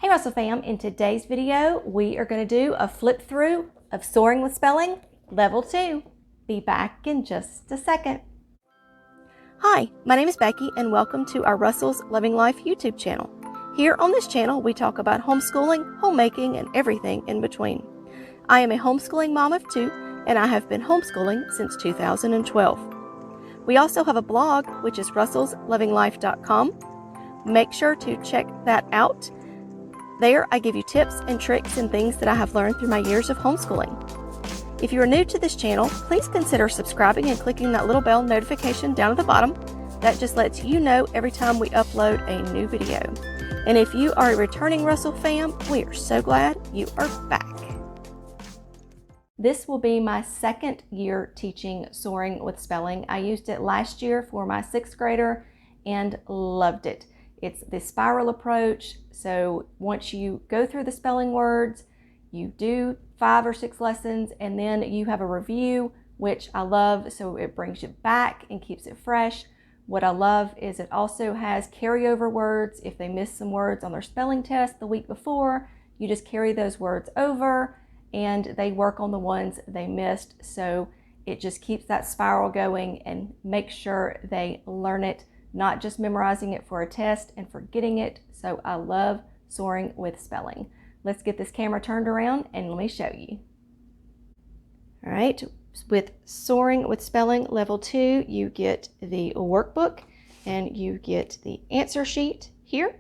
Hey Russell fam, in today's video we are going to do a flip through of Soaring with Spelling Level 2. Be back in just a second. Hi, my name is Becky and welcome to our Russell's Loving Life YouTube channel. Here on this channel we talk about homeschooling, homemaking, and everything in between. I am a homeschooling mom of 2 and I have been homeschooling since 2012. We also have a blog which is russellslovinglife.com. Make sure to check that out. There, I give you tips and tricks and things that I have learned through my years of homeschooling. If you are new to this channel, please consider subscribing and clicking that little bell notification down at the bottom. That just lets you know every time we upload a new video. And if you are a returning Russell fam, we are so glad you are back. This will be my second year teaching Soaring with Spelling. I used it last year for my 6th grader and loved it. It's the spiral approach. So once you go through the spelling words, you do 5 or 6 lessons, and then you have a review, which I love. So it brings you back and keeps it fresh. What I love is it also has carryover words. If they miss some words on their spelling test the week before, you just carry those words over and they work on the ones they missed. So it just keeps that spiral going and makes sure they learn it, not just memorizing it for a test and forgetting it. So I love Soaring with Spelling. Let's get this camera turned around and let me show you. All right, with Soaring with Spelling Level 2, you get the workbook and you get the answer sheet here.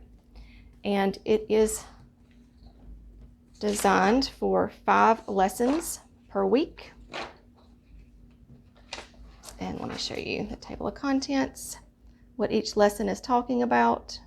And it is designed for 5 lessons per week. And let me show you the table of contents, what each lesson is talking about.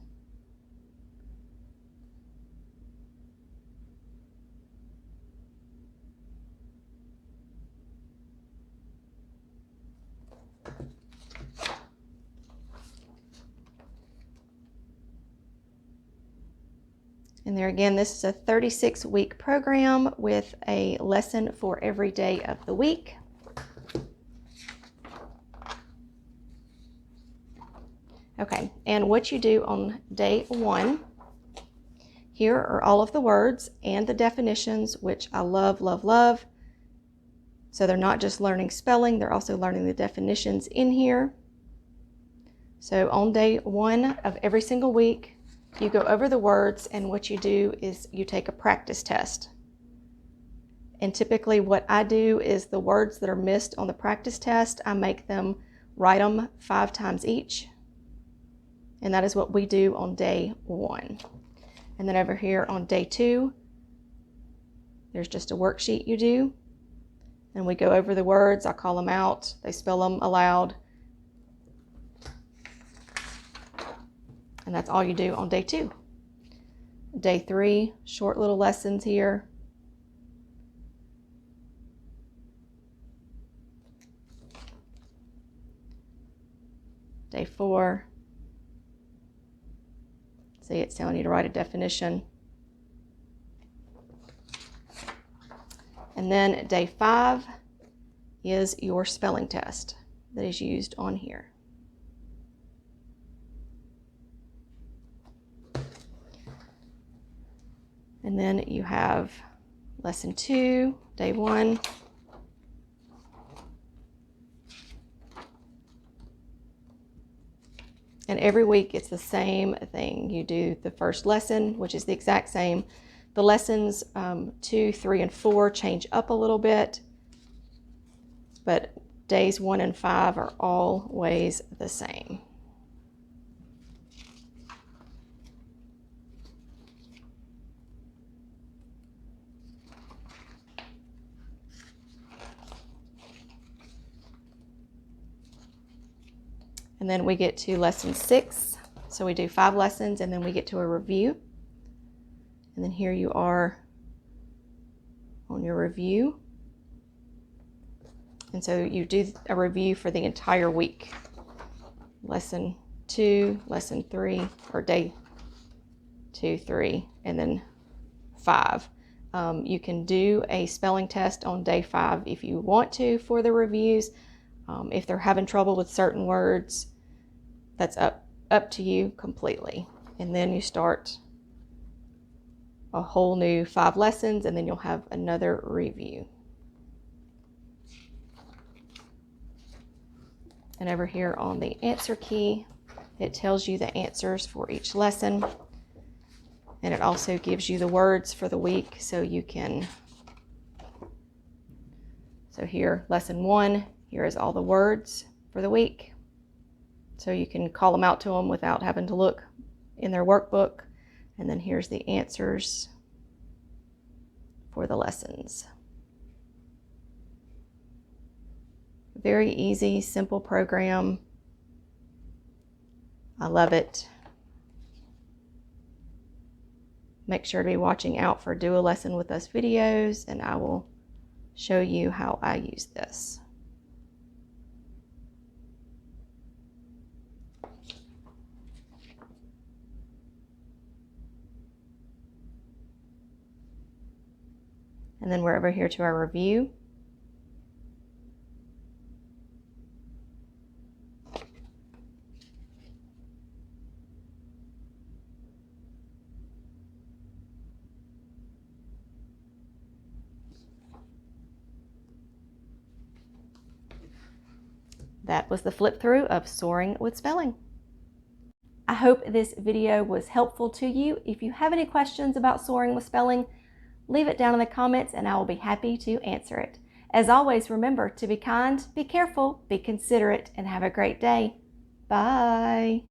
And there again, this is a 36-week program with a lesson for every day of the week. Okay, and what you do on day 1, here are all of the words and the definitions, which I love, love, love. So they're not just learning spelling, they're also learning the definitions in here. So on day 1 of every single week, you go over the words, and what you do is you take a practice test. And typically what I do is the words that are missed on the practice test, I make them write them 5 times each. And that is what we do on day 1. And then over here on day 2, there's just a worksheet you do. And we go over the words, I call them out, they spell them aloud. And that's all you do on day 2. Day 3, short little lessons here. Day 4. See, it's telling you to write a definition. And then day 5 is your spelling test that is used on here. And then you have lesson 2, day 1. And every week it's the same thing. You do the first lesson, which is the exact same. The lessons 2, 3, and 4 change up a little bit, but days 1 and 5 are always the same. And then we get to lesson 6. So we do 5 lessons and then we get to a review. And then here you are on your review. And so you do a review for the entire week. Lesson 2, lesson 3, or day 2, 3, and then 5. You can do a spelling test on day 5 if you want to for the reviews. If they're having trouble with certain words, that's up to you completely. And then you start a whole new 5 lessons, and then you'll have another review. And over here on the answer key, it tells you the answers for each lesson. And it also gives you the words for the week, so you can, so here, lesson 1, here is all the words for the week. So you can call them out to them without having to look in their workbook. And then here's the answers for the lessons. Very easy, simple program. I love it. Make sure to be watching out for Do a Lesson with Us videos, and I will show you how I use this. And then we're over here to our review. That was the flip through of Soaring with Spelling. I hope this video was helpful to you. If you have any questions about Soaring with Spelling, leave it down in the comments and I will be happy to answer it. As always, remember to be kind, be careful, be considerate, and have a great day. Bye.